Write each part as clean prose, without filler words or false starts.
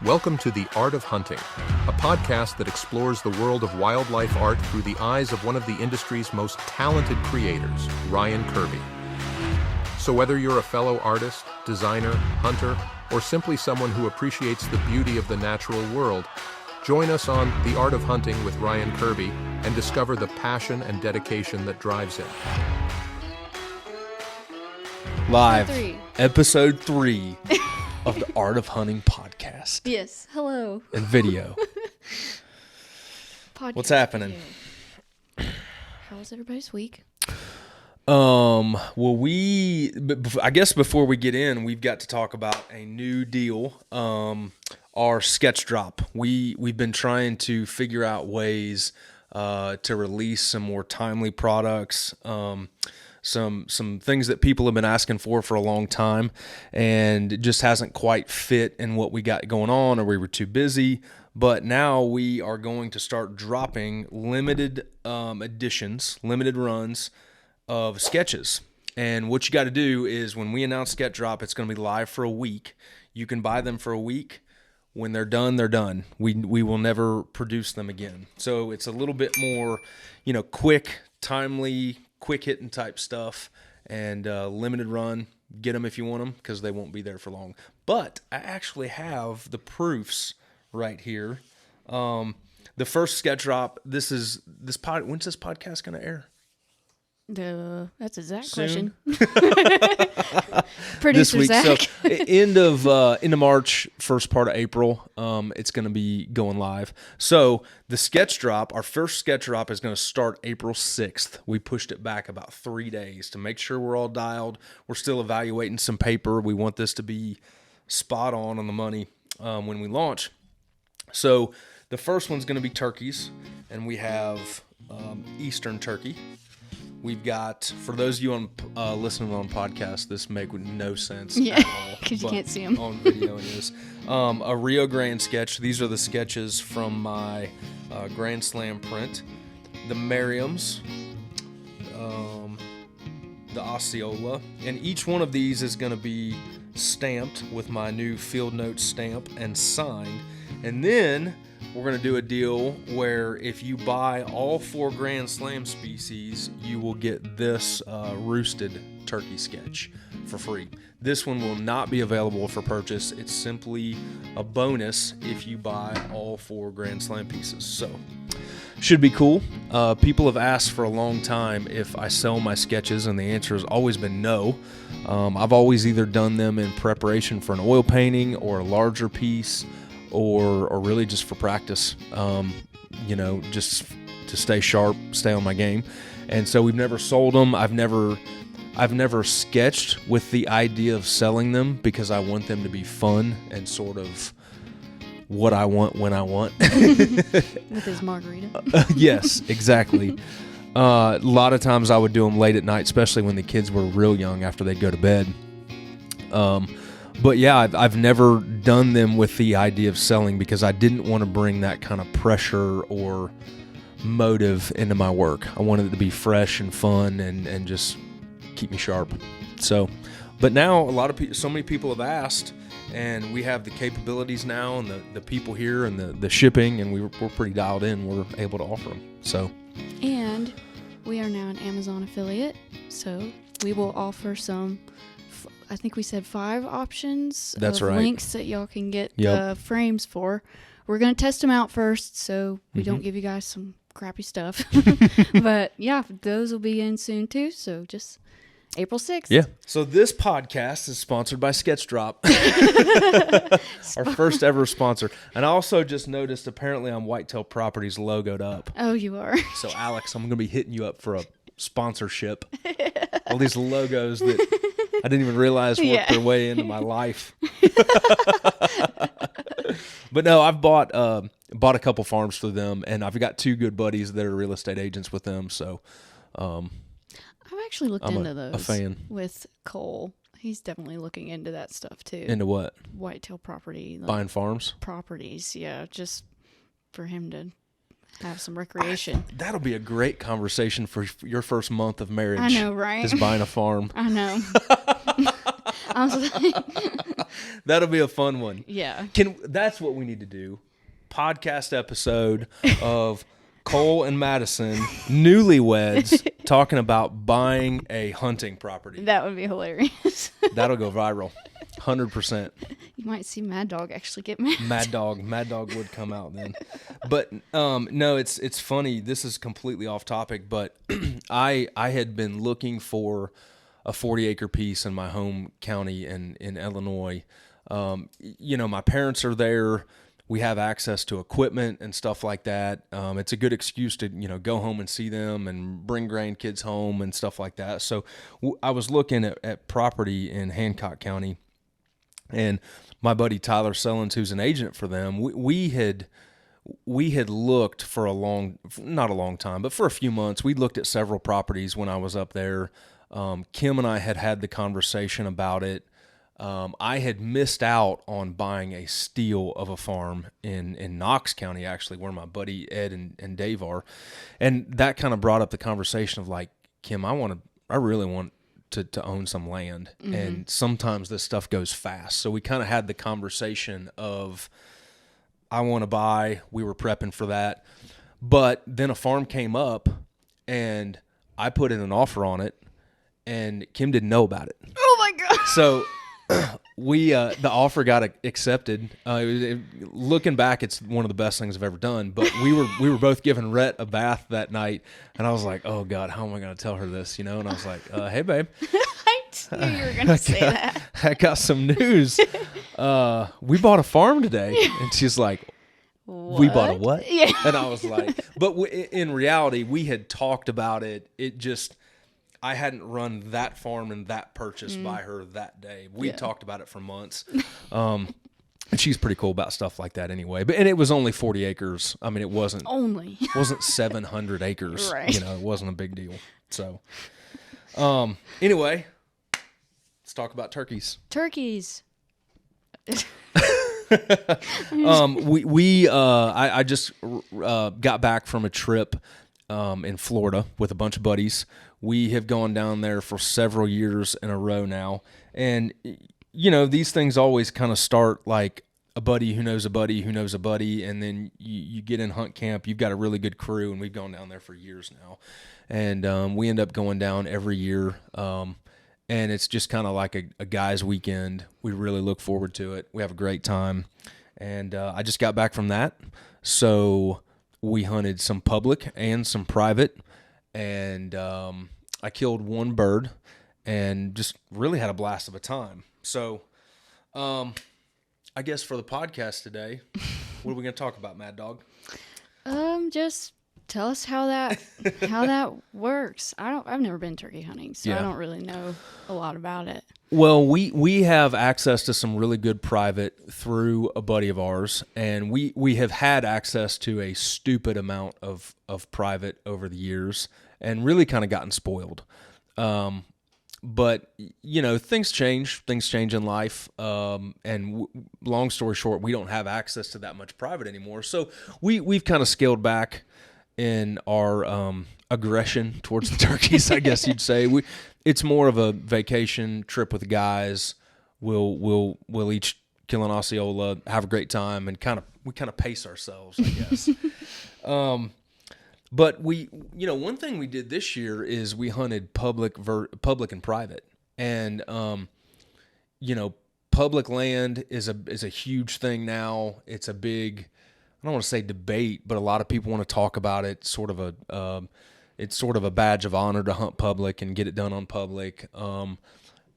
Welcome to The Art of Hunting, a podcast that explores the world of wildlife art through the eyes of one of the industry's most talented creators, Ryan Kirby. So whether you're a fellow artist, designer, hunter, or simply someone who appreciates the beauty of the natural world, join us on The Art of Hunting with Ryan Kirby and discover the passion and dedication that drives him. Live, episode 3 of the Art of Hunting podcast. Yes, hello. And video. What's happening? Video. How was everybody's week? Well, I guess before we get in, we've got to talk about a new deal. Our sketch drop. We've been trying to figure out ways to release some more timely products. Some things that people have been asking for a long time, and it just hasn't quite fit in what we got going on, or we were too busy. But now we are going to start dropping limited editions, limited runs of sketches. And what you got to do is when we announce sketch drop, it's going to be live for a week. You can buy them for a week. When they're done, they're done. We will never produce them again. So it's a little bit more, quick, timely, quick hitting type stuff, and limited run. Get them if you want them, because they won't be there for long. But I actually have the proofs right here. The first sketch drop. When's this podcast going to air? That's a Zach Soon? question. Producer this week. Zach. So end of March, first part of April, it's going to be going live. So the sketch drop, our first sketch drop is going to start April 6th. We pushed it back about 3 days to make sure we're all dialed. We're still evaluating some paper. We want this to be spot on the money when we launch. So the first one's going to be turkeys, and we have Eastern turkey. We've got, for those of you on listening on podcast, this make no sense at all. Because you can't see them. On video it is. A Rio Grande sketch. These are the sketches from my Grand Slam print. The Merriams, the Osceola. And each one of these is going to be stamped with my new Field Notes stamp and signed. And then we're going to do a deal where if you buy all 4 Grand Slam species, you will get this roosted turkey sketch for free. This one will not be available for purchase. It's simply a bonus if you buy all 4 Grand Slam pieces. So, should be cool. People have asked for a long time if I sell my sketches, and the answer has always been no. I've always either done them in preparation for an oil painting or a larger piece, or really just for practice, just to stay sharp, stay on my game. And so we've never sold them. I've never sketched with the idea of selling them, because I want them to be fun and sort of what I want when I want. With his margarita. Yes, exactly. A lot of times I would do them late at night, especially when the kids were real young after they'd go to bed. But yeah, I've never done them with the idea of selling, because I didn't want to bring that kind of pressure or motive into my work. I wanted it to be fresh and fun and just keep me sharp. So, but now so many people have asked, and we have the capabilities now, and the people here, and the shipping, and we're pretty dialed in. We're able to offer them. So, and we are now an Amazon affiliate, so we will offer some. I think we said 5 options. That's of right. Links that y'all can get the frames for. We're going to test them out first, so we don't give you guys some crappy stuff. But yeah, those will be in soon too. So just April 6th. Yeah. So this podcast is sponsored by Sketch Drop. Our first ever sponsor. And I also just noticed, apparently I'm Whitetail Properties logoed up. Oh, you are. So Alex, I'm going to be hitting you up for a sponsorship. All these logos that I didn't even realize worked their way into my life. But no, I've bought a couple farms for them, and I've got 2 good buddies that are real estate agents with them. So I've actually looked into those. A fan with Cole. He's definitely looking into that stuff too. Into what? Whitetail property. Buying farms? Properties, yeah, just for him to have some recreation. That'll be a great conversation for your first month of marriage. I know, right? Just buying a farm. I know. I was like, That'll be a fun one. Yeah. That's what we need to do. Podcast episode of Cole and Madison, newlyweds, talking about buying a hunting property. That would be hilarious. That'll go viral. 100%. You might see Mad Dog actually get mad. Mad Dog would come out then. But no, it's funny. This is completely off topic, but I had been looking for a 40-acre piece in my home county in Illinois. My parents are there. We have access to equipment and stuff like that. It's a good excuse to, go home and see them and bring grandkids home and stuff like that. So I was looking at property in Hancock County, and my buddy Tyler Sellens, who's an agent for them, we had looked for not a long time, but for a few months. We looked at several properties when I was up there. Kim and I had the conversation about it. I had missed out on buying a steal of a farm in Knox County, actually, where my buddy Ed and Dave are. And that kind of brought up the conversation of like, Kim, I really want to own some land. Mm-hmm. And sometimes this stuff goes fast. So we kind of had the conversation of, I want to buy. We were prepping for that. But then a farm came up and I put in an offer on it and Kim didn't know about it. Oh my God. So the offer got accepted. Looking back, it's one of the best things I've ever done. But we were both giving Rhett a bath that night, and I was like, "Oh God, how am I going to tell her this?" And I was like, "Hey, babe, I knew you were going to say that. I got some news. We bought a farm today," and she's like, "What? We bought a what?" Yeah. And I was like, "But in reality, we had talked about it. It just." I hadn't run that farm and that purchase by her that day. We talked about it for months. And she's pretty cool about stuff like that anyway. And it was only 40 acres. I mean, it wasn't 700 acres. Right. It wasn't a big deal. So, anyway, let's talk about turkeys. Turkeys. I just got back from a trip in Florida with a bunch of buddies. We have gone down there for several years in a row now. And, these things always kind of start like a buddy who knows a buddy who knows a buddy. And then you get in hunt camp. You've got a really good crew. And we've gone down there for years now. And we end up going down every year. And it's just kind of like a guy's weekend. We really look forward to it. We have a great time. And I just got back from that. So we hunted some public and some private. And I killed one bird and just really had a blast of a time. So I guess for the podcast today, what are we going to talk about, Mad Dog? Just tell us how that works. I've never been turkey hunting, so I don't really know a lot about it. Well, we have access to some really good private through a buddy of ours, and we have had access to a stupid amount of private over the years and really kind of gotten spoiled. But, things change in life. And long story short, we don't have access to that much private anymore. So we've kind of scaled back in our aggression towards the turkeys, I guess you'd say. It's more of a vacation trip with the guys. We'll each kill an Osceola, have a great time, and we kind of pace ourselves, I guess. But one thing we did this year is we hunted public and private, and public land is a huge thing now. It's a big, I don't want to say debate, but a lot of people want to talk about it. It's sort of a badge of honor to hunt public and get it done on public.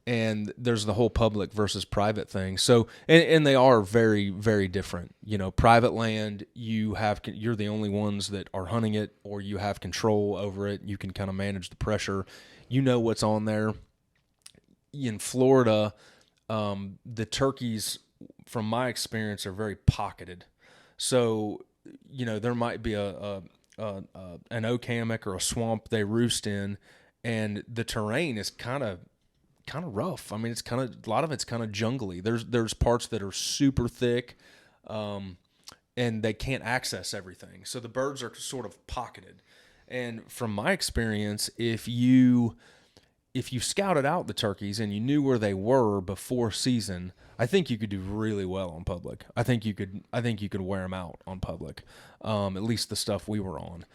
And there's the whole public versus private thing. So, and they are very, very different. Private land, you're the only ones that are hunting it, or you have control over it. You can kind of manage the pressure. What's on there. In Florida, the turkeys, from my experience, are very pocketed. So, there might be an oak hammock or a swamp they roost in, and the terrain is kind of rough. I mean, it's a lot of it's kind of jungly. There's parts that are super thick, and they can't access everything. So the birds are sort of pocketed. And from my experience, if you if you scouted out the turkeys and you knew where they were before season, I think you could do really well on public. I think you could wear them out on public. At least the stuff we were on.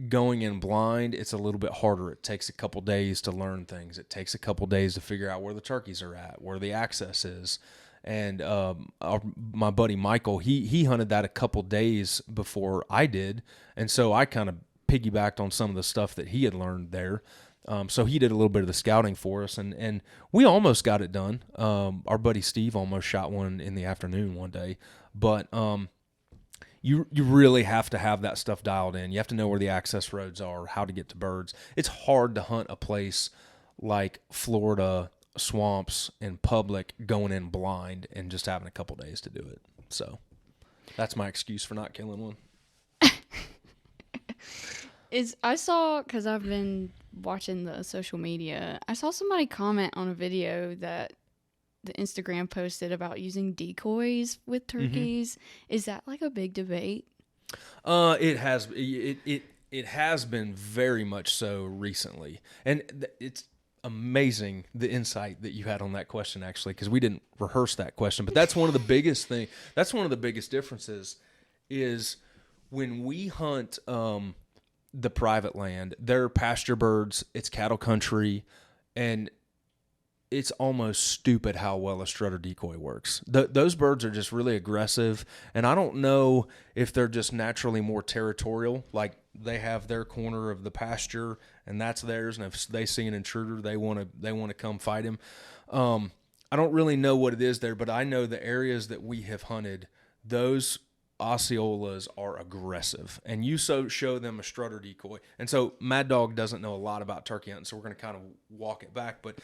Going in blind, it's a little bit harder. It takes a couple days to learn things. It takes a couple days to figure out where the turkeys are at, where the access is. And my buddy Michael, he hunted that a couple days before I did, and so I kind of piggybacked on some of the stuff that he had learned there. So he did a little bit of the scouting for us, and we almost got it done. Our buddy Steve almost shot one in the afternoon one day, but you really have to have that stuff dialed in. You have to know where the access roads are, how to get to birds. It's hard to hunt a place like Florida swamps in public going in blind and just having a couple days to do it. So that's my excuse for not killing one. I saw, because I've been watching the social media, I saw somebody comment on a video that the Instagram posted about using decoys with turkeys. Is that like a big debate? It has been very much so recently, and it's amazing the insight that you had on that question, actually, because we didn't rehearse that question. But that's one of the biggest thing. That's one of the biggest differences is when we hunt the private land. They're pasture birds. It's cattle country, and it's almost stupid how well a strutter decoy works. Those birds are just really aggressive, and I don't know if they're just naturally more territorial, like they have their corner of the pasture and that's theirs, and if they see an intruder, they want to come fight him. I don't really know what it is there, but I know the areas that we have hunted, those Osceolas are aggressive, and you show them a strutter decoy. And so Mad Dog doesn't know a lot about turkey hunting, so we're going to kind of walk it back. But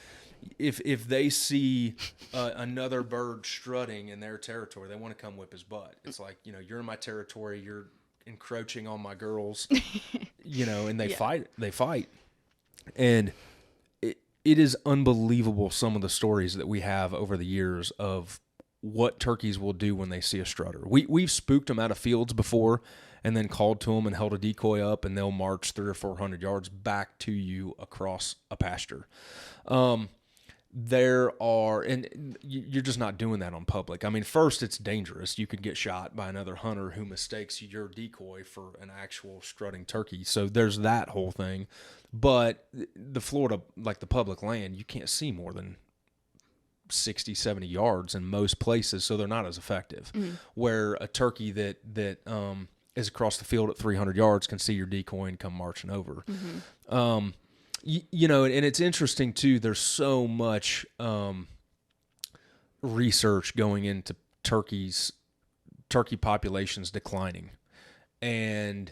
if they see another bird strutting in their territory, they want to come whip his butt. It's like, you're in my territory, you're encroaching on my girls, and they fight. They fight, and it is unbelievable some of the stories that we have over the years of what turkeys will do when they see a strutter. We've spooked them out of fields before and then called to them and held a decoy up, and they'll march 300 or 400 yards back to you across a pasture. And you're just not doing that on public. I mean, first, it's dangerous. You could get shot by another hunter who mistakes your decoy for an actual strutting turkey. So there's that whole thing. But the Florida, like the public land, you can't see more than 60, 70 yards in most places, so they're not as effective. Where a turkey that is across the field at 300 yards can see your decoy and come marching over. And it's interesting too, there's so much research going into turkey populations declining, and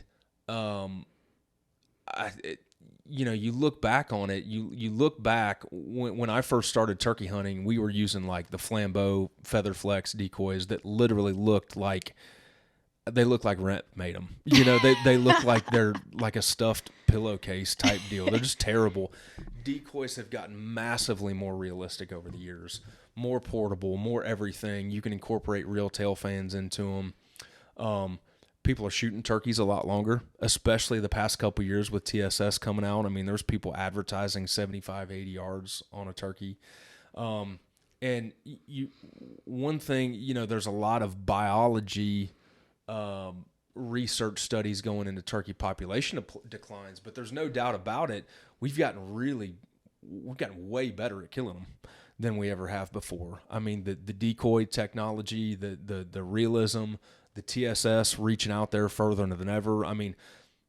you look back on it, you look back when I first started turkey hunting, we were using like the Flambeau Feather Flex decoys that literally looked like rent made them. They look like they're like a stuffed pillowcase type deal. They're just terrible. Decoys have gotten massively more realistic over the years, more portable, more everything. You can incorporate real tail fans into them. People are shooting turkeys a lot longer, especially the past couple years with TSS coming out. I mean, there's people advertising 75, 80 yards on a turkey. And one thing, there's a lot of biology research studies going into turkey population declines, but there's no doubt about it. We've gotten way better at killing them than we ever have before. I mean, the decoy technology, the realism, the TSS reaching out there further than ever. I mean,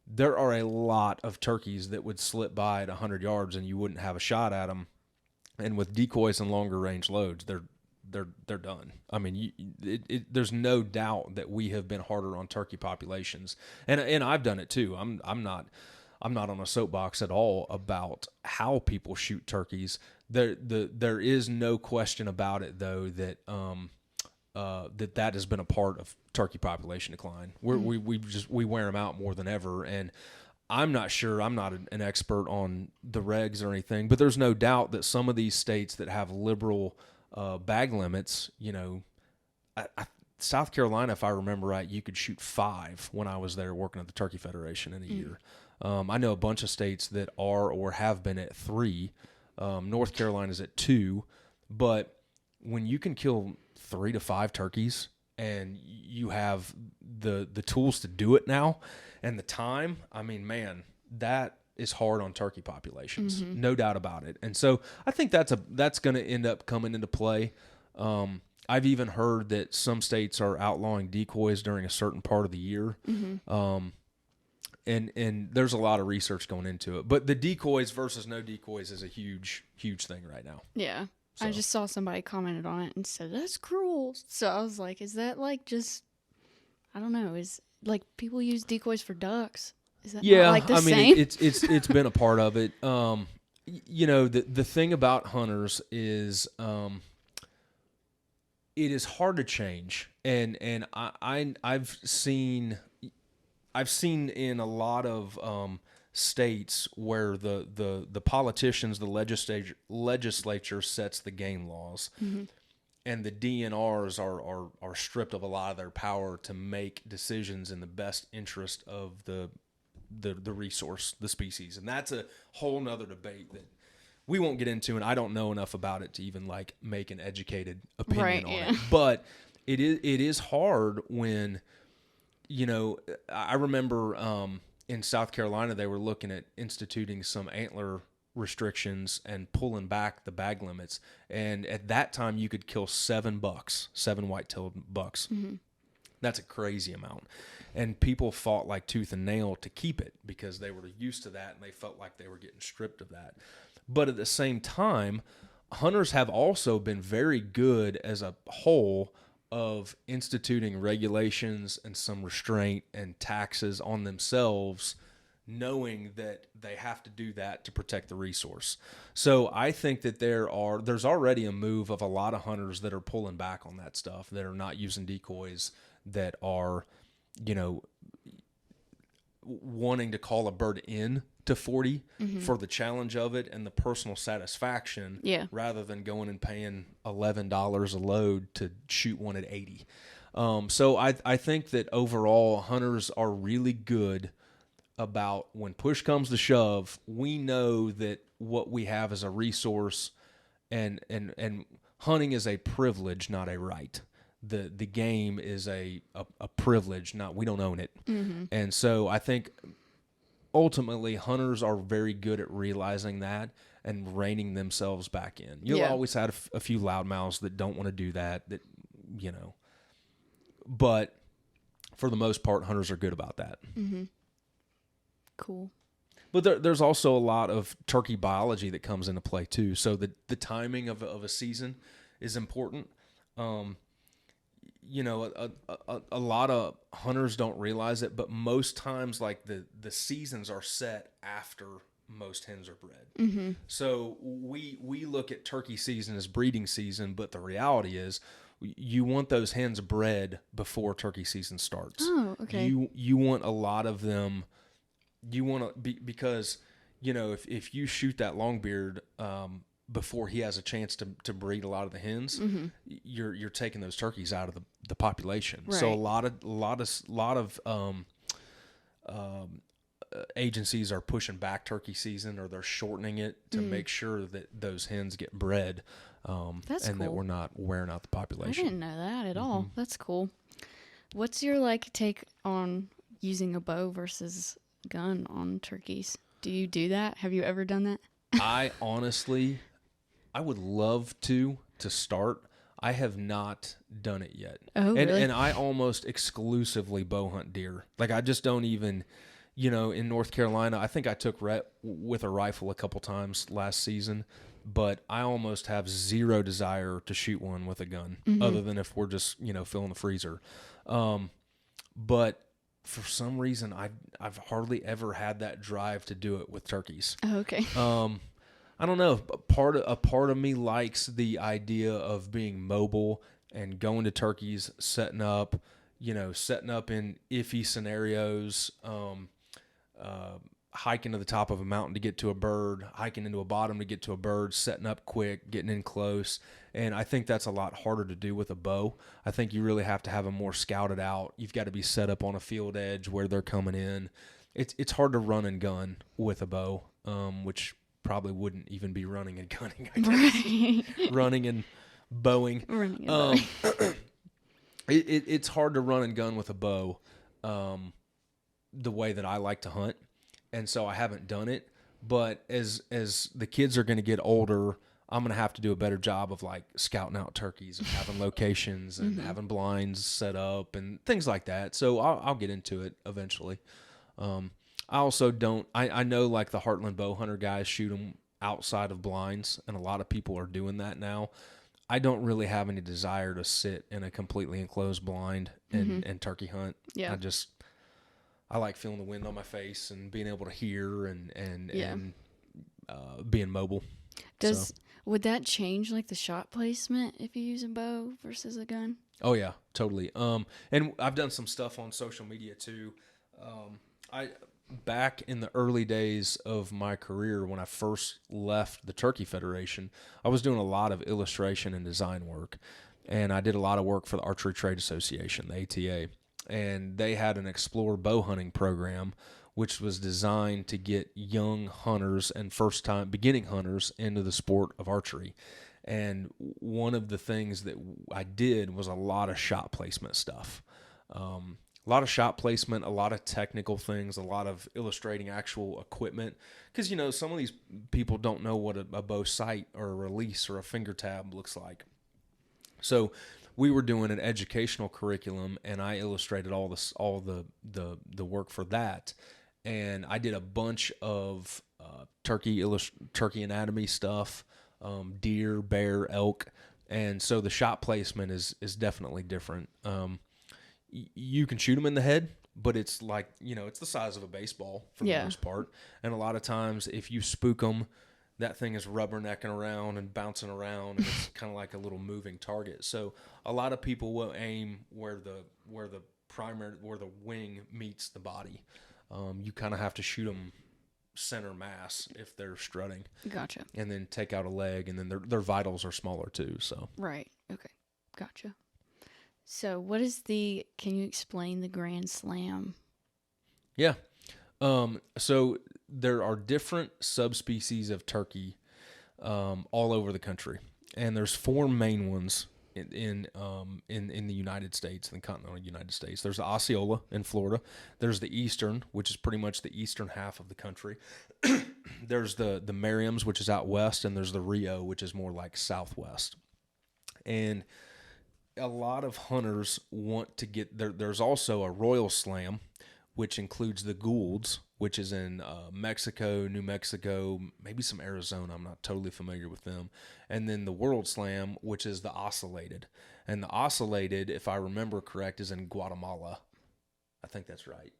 there are a lot of turkeys that would slip by at 100 yards and you wouldn't have a shot at them. And with decoys and longer range loads, they're done. I mean, there's no doubt that we have been harder on turkey populations, and I've done it too. I'm not on a soapbox at all about how people shoot turkeys. There is no question about it though that that has been a part of turkey population decline. We wear them out more than ever, and I'm not sure. I'm not an expert on the regs or anything, but there's no doubt that some of these states that have liberal bag limits, South Carolina, if I remember right, you could shoot 5 when I was there working at the Turkey Federation in a year. I know a bunch of states that are or have been at 3. North Carolina's at 2. But when you can kill 3 to 5 turkeys and you have the tools to do it now and the time, I mean, man, that is hard on turkey populations, no doubt about it. And so I think that's going to end up coming into play. I've even heard that some states are outlawing decoys during a certain part of the year. And there's a lot of research going into it. But the decoys versus no decoys is a huge, huge thing right now. Yeah. So. I just saw somebody commented on it and said, that's cruel. So I was like, is that like just, I don't know, is like people use decoys for ducks? Is that not like the same? It's been a part of it. You know, the thing about hunters is it is hard to change. And I've seen in a lot of states where the politicians, the legislature sets the game laws, and the DNRs are stripped of a lot of their power to make decisions in the best interest of the resource, the species. And that's a whole nother debate that we won't get into, and I don't know enough about it to even like make an educated opinion on it. But it is hard when, you know, I remember in South Carolina, they were looking at instituting some antler restrictions and pulling back the bag limits. And at that time, you could kill 7 white-tailed bucks. That's a crazy amount. And people fought like tooth and nail to keep it because they were used to that and they felt like they were getting stripped of that. But at the same time, hunters have also been very good as a whole of instituting regulations and some restraint and taxes on themselves, knowing that they have to do that to protect the resource. So I think that there's already a move of a lot of hunters that are pulling back on that stuff, that are not using decoys, that are, you know, wanting to call a bird in to 40 for the challenge of it and the personal satisfaction, rather than going and paying $11 a load to shoot one at 80. So I think that overall hunters are really good about when push comes to shove, we know that what we have is a resource, and hunting is a privilege, not a right. The game is a privilege, not, we don't own it. And so I think ultimately hunters are very good at realizing that and reining themselves back in. You'll always have a few loudmouths that don't want to do that, you know, but for the most part, hunters are good about that. Cool. But there's also a lot of turkey biology that comes into play too. So the timing of a season is important. You know, a lot of hunters don't realize it, but most times, like the seasons are set after most hens are bred. So we look at turkey season as breeding season, but the reality is you want those hens bred before turkey season starts. Oh, okay. You want a lot of them. You want to be, because, you know, if you shoot that longbeard before he has a chance to breed a lot of the hens, you're taking those turkeys out of the population. Right. So a lot of agencies are pushing back turkey season, or they're shortening it to make sure that those hens get bred, That's and cool. that we're not wearing out the population. I didn't know that at all. That's cool. What's your take on using a bow versus gun on turkeys? Do you do that? Have you ever done that? I honestly, I would love to start. I have not done it yet. Oh, really? And I almost exclusively bow hunt deer. Like, I just don't even, you know, in North Carolina, I think I took rep with a rifle a couple times last season, but I almost have zero desire to shoot one with a gun, other than if we're just, you know, filling the freezer. But for some reason, I've hardly ever had that drive to do it with turkeys. Oh, okay. I don't know. A part of me likes the idea of being mobile and going to turkeys, setting up in iffy scenarios, hiking to the top of a mountain to get to a bird, hiking into a bottom to get to a bird, setting up quick, getting in close. And I think that's a lot harder to do with a bow. I think you really have to have them more scouted out. You've got to be set up on a field edge where they're coming in. It's hard to run and gun with a bow, which probably wouldn't even be running and gunning, I guess. Right. Running and bowing. Running and bowing. It's hard to run and gun with a bow the way that I like to hunt, and so I haven't done it. But as the kids are going to get older, I'm going to have to do a better job of like scouting out turkeys and having locations and having blinds set up and things like that. So I'll get into it eventually. I also don't. I know like the Heartland bow hunter guys shoot them outside of blinds, and a lot of people are doing that now. I don't really have any desire to sit in a completely enclosed blind and turkey hunt. Yeah. I like feeling the wind on my face and being able to hear and being mobile. Would that change like the shot placement if you use a bow versus a gun? Oh yeah, totally. And I've done some stuff on social media too. Back in the early days of my career, when I first left the Turkey Federation, I was doing a lot of illustration and design work, and I did a lot of work for the Archery Trade Association, the ATA, and they had an Explore bow hunting program, which was designed to get young hunters and first-time beginning hunters into the sport of archery. And one of the things that I did was a lot of shot placement stuff. A lot of shot placement, a lot of technical things, a lot of illustrating actual equipment. Because, some of these people don't know what a bow sight or a release or a finger tab looks like. So we were doing an educational curriculum, and I illustrated all the work for that. And I did a bunch of turkey anatomy stuff, deer, bear, elk. And so the shot placement is definitely different. You can shoot them in the head, but it's like, it's the size of a baseball for the most part. And a lot of times if you spook them, that thing is rubbernecking around and bouncing around, and it's kind of like a little moving target. So a lot of people will aim where the wing meets the body. You kind of have to shoot them center mass if they're strutting. Gotcha. And then take out a leg, and then their vitals are smaller too. So right. Okay. Gotcha. So can you explain the Grand Slam? Yeah. So there are different subspecies of turkey all over the country, and there's 4 main ones in the United States, in the continental United States. There's the Osceola in Florida. There's the Eastern, which is pretty much the eastern half of the country. There's the Merriam's, which is out west, and there's the Rio, which is more like southwest. And a lot of hunters want to get there. There's also a Royal Slam, which includes the Goulds, which is in Mexico, New Mexico, maybe some Arizona. I'm not totally familiar with them. And then the World Slam, which is the Oscillated. And the Oscillated, if I remember correct, is in Guatemala. I think that's right.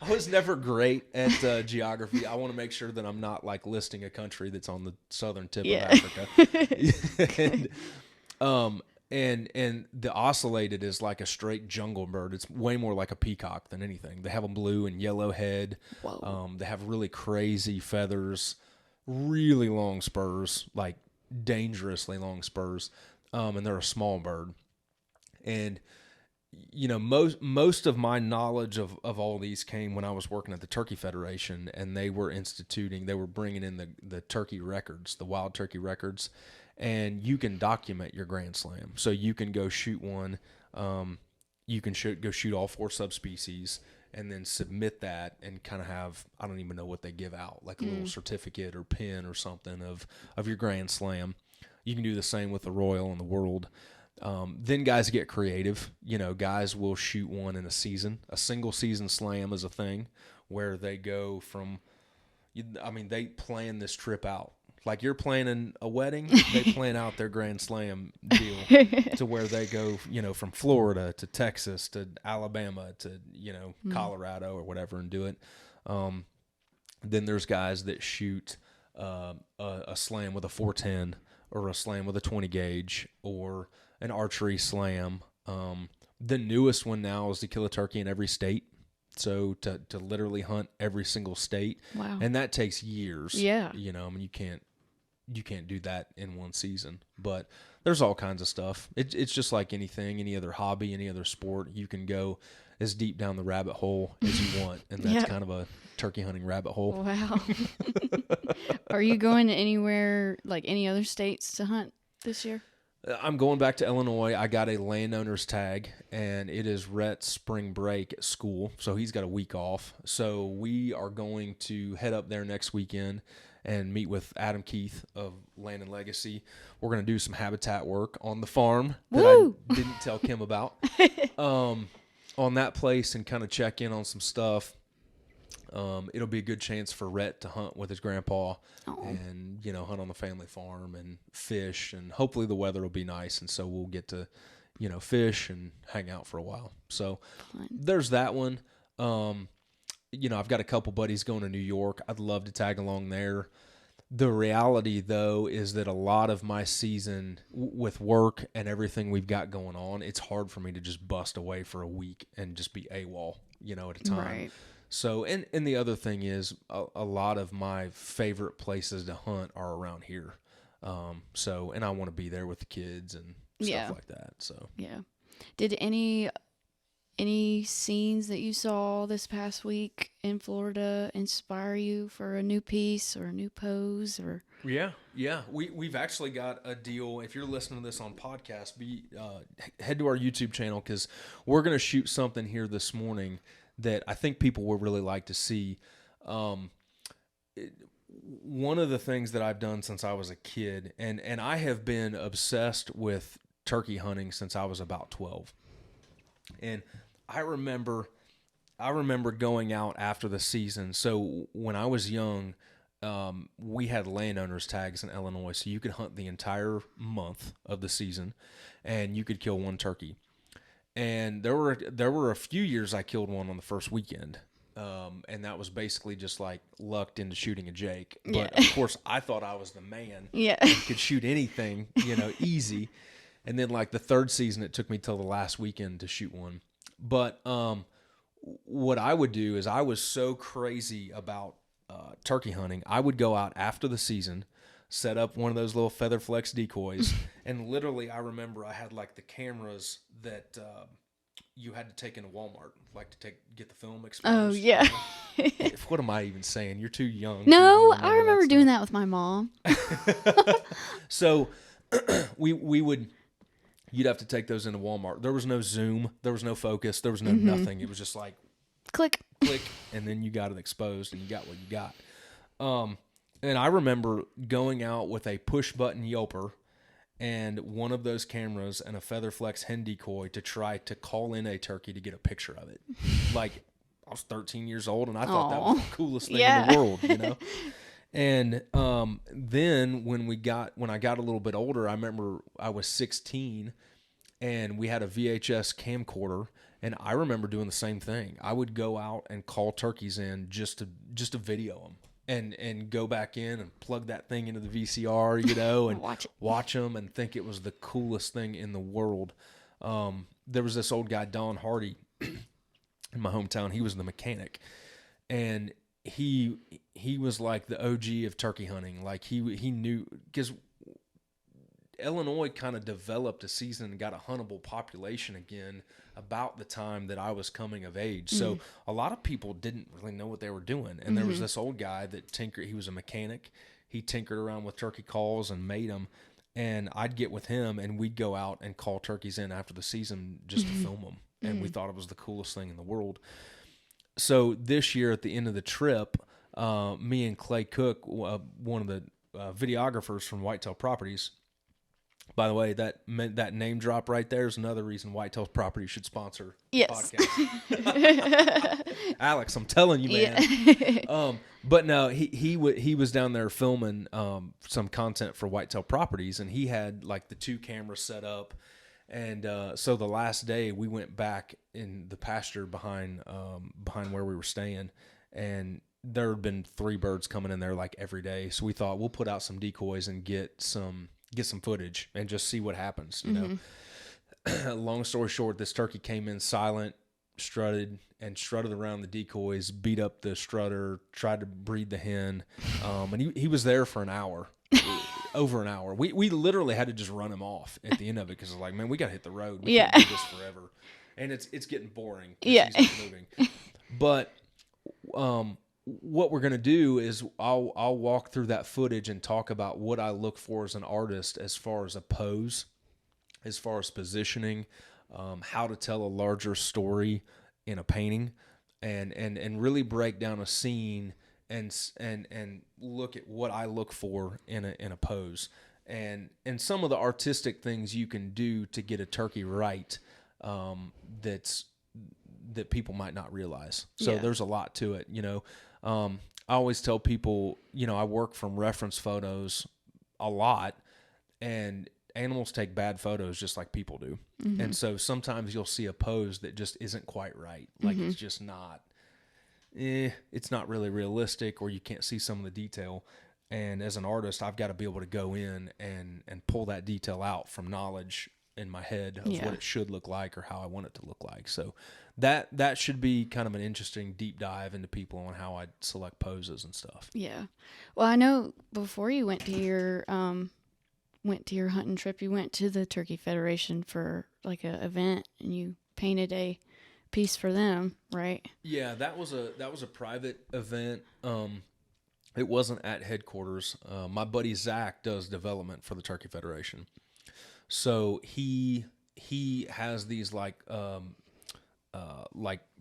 I was never great at geography. I want to make sure that I'm not like listing a country that's on the southern tip of Africa. And the Oscillated is like a straight jungle bird. It's way more like a peacock than anything. They have a blue and yellow head. Whoa. They have really crazy feathers, really long spurs, like dangerously long spurs. And they're a small bird. And most of my knowledge of all these came when I was working at the Turkey Federation, and they were bringing in the turkey records, the wild turkey records. And you can document your Grand Slam. So you can go shoot one. You can go shoot all 4 subspecies and then submit that and kind of have, I don't even know what they give out, like a little certificate or pin or something of your Grand Slam. You can do the same with the Royal and the World. Then guys get creative. Guys will shoot one in a season. A single season slam is a thing where they go from, they plan this trip out. Like you're planning a wedding, they plan out their Grand Slam deal to where they go, from Florida to Texas to Alabama to, Colorado or whatever and do it. Then there's guys that shoot a slam with a 410 or a slam with a 20 gauge or an archery slam. The newest one now is to kill a turkey in every state. So to literally hunt every single state. Wow. And that takes years. Yeah. You can't you can't do that in one season. But there's all kinds of stuff. It's just like anything, any other hobby, any other sport. You can go as deep down the rabbit hole as you want, and that's kind of a turkey hunting rabbit hole. Wow. Are you going to anywhere, like any other states to hunt this year? I'm going back to Illinois. I got a landowner's tag, and it is Rhett's spring break at school, so he's got a week off. So we are going to head up there next weekend and meet with Adam Keith of Land and Legacy. We're going to do some habitat work on the farm that I didn't tell Kim about on that place and kind of check in on some stuff. It'll be a good chance for Rhett to hunt with his grandpa and, hunt on the family farm and fish, and hopefully the weather will be nice. And so we'll get to, fish and hang out for a while. So there's that one. I've got a couple buddies going to New York. I'd love to tag along there. The reality, though, is that a lot of my season with work and everything we've got going on, it's hard for me to just bust away for a week and just be AWOL, at a time. Right. So, and the other thing is a lot of my favorite places to hunt are around here. And I want to be there with the kids and stuff like that. So, yeah. Did any scenes that you saw this past week in Florida inspire you for a new piece or a new pose or? Yeah. We've actually got a deal. If you're listening to this on podcast, head to our YouTube channel, because we're going to shoot something here this morning that I think people would really like to see. One of the things that I've done since I was a kid, and I have been obsessed with turkey hunting since I was about 12. And I remember going out after the season. So when I was young, we had landowners tags in Illinois, so you could hunt the entire month of the season, and you could kill one turkey. And there were a few years I killed one on the first weekend, and that was basically just like lucked into shooting a Jake. But of course, I thought I was the man. Yeah, and could shoot anything, easy. And then like the third season, it took me till the last weekend to shoot one. But what I would do is, I was so crazy about turkey hunting, I would go out after the season, set up one of those little feather flex decoys, and literally I remember I had like the cameras that you had to take into Walmart, like to get the film exposed. Oh yeah. What am I even saying? You're too young. No, I remember doing that with my mom. So you'd have to take those into Walmart. There was no zoom, there was no focus, there was no nothing. It was just like click, and then you got it exposed and you got what you got. And I remember going out with a push button Yelper and one of those cameras and a feather flex hen decoy to try to call in a turkey to get a picture of it. Like, I was 13 years old and I thought that was the coolest thing in the world, And then when I got a little bit older, I remember I was 16 and we had a VHS camcorder, and I remember doing the same thing. I would go out and call turkeys in just to video them. And go back in and plug that thing into the VCR, and watch them, and think it was the coolest thing in the world. There was this old guy, Don Hardy, in my hometown. He was the mechanic, and he was like the OG of turkey hunting. Like he knew, because Illinois kind of developed a season and got a huntable population again about the time that I was coming of age. So a lot of people didn't really know what they were doing. And there was this old guy that tinkered. He was a mechanic. He tinkered around with turkey calls and made them. And I'd get with him and we'd go out and call turkeys in after the season just to film them. And we thought it was the coolest thing in the world. So this year at the end of the trip, me and Clay Cook, one of the videographers from Whitetail Properties. By the way, that name drop right there is another reason Whitetail Properties should sponsor the podcast. Alex, I'm telling you, man. Yeah. But no, he was down there filming some content for Whitetail Properties, and he had like the 2 cameras set up. And so the last day we went back in the pasture behind where we were staying, and there had been 3 birds coming in there like every day. So we thought we'll put out some decoys and get some footage and just see what happens, Long story short, this turkey came in silent, strutted around the decoys, beat up the strutter, tried to breed the hen, and he was there for an hour. over an hour. We literally had to just run him off at the end of it because like, man, we got to hit the road. We Yeah. can't do this forever, and it's getting boring. Yeah. He's not moving. But what we're gonna do is I'll walk through that footage and talk about what I look for as an artist as far as a pose, as far as positioning, how to tell a larger story in a painting, and really break down a scene and look at what I look for in a pose, and some of the artistic things you can do to get a turkey right, that people might not realize. So there's a lot to it, you know. I always tell people, you know, I work from reference photos a lot, and animals take bad photos just like people do. Mm-hmm. And so sometimes you'll see a pose that just isn't quite right. Like it's just not, it's not really realistic, or you can't see some of the detail. And as an artist, I've got to be able to go in and pull that detail out from knowledge in my head of what it should look like or how I want it to look like. So that should be kind of an interesting deep dive into people on how I select poses and stuff. Yeah. Well, I know before you went to your hunting trip, you went to the Turkey Federation for like a event, and you painted a piece for them, right? Yeah, that was a private event. It wasn't at headquarters. My buddy Zach does development for the Turkey Federation. So he has these like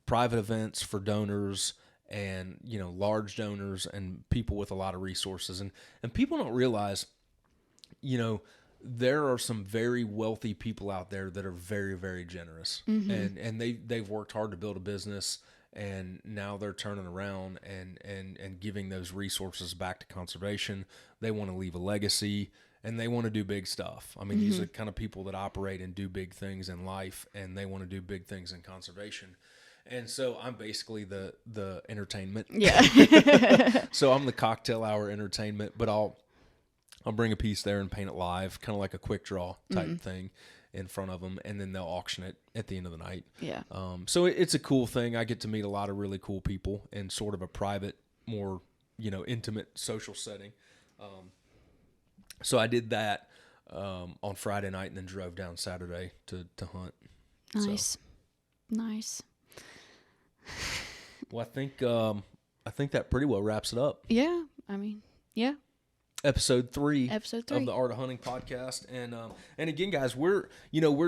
private events for donors and, you know, large donors and people with a lot of resources. And people don't realize, you know, there are some very wealthy people out there that are very, very generous. Mm-hmm. And they've worked hard to build a business, and now they're turning around and giving those resources back to conservation. They want to leave a legacy, and they want to do big stuff. I mean, these are the kind of people that operate and do big things in life, and they want to do big things in conservation. And so I'm basically the entertainment. Yeah. So I'm the cocktail hour entertainment, but I'll bring a piece there and paint it live, kind of like a quick draw type thing in front of them, and then they'll auction it at the end of the night. Yeah. So it's a cool thing. I get to meet a lot of really cool people in sort of a private, more, you know, intimate social setting. So I did that on Friday night, and then drove down Saturday to hunt. Nice. So. Nice. Well, I think that pretty well wraps it up. Yeah. I mean, yeah. Episode 3 of the Art of Hunting podcast. And again, guys, we're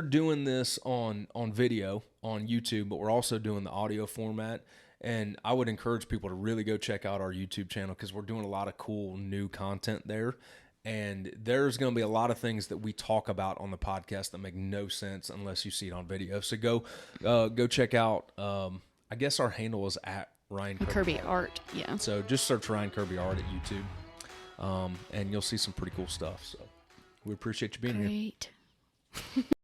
doing this on video on YouTube, but we're also doing the audio format. And I would encourage people to really go check out our YouTube channel, because we're doing a lot of cool new content there. And there's going to be a lot of things that we talk about on the podcast that make no sense unless you see it on video. So go check out, I guess our handle is at Ryan Kirby Art. Yeah. So just search Ryan Kirby Art at YouTube. And you'll see some pretty cool stuff. So we appreciate you being here. Great.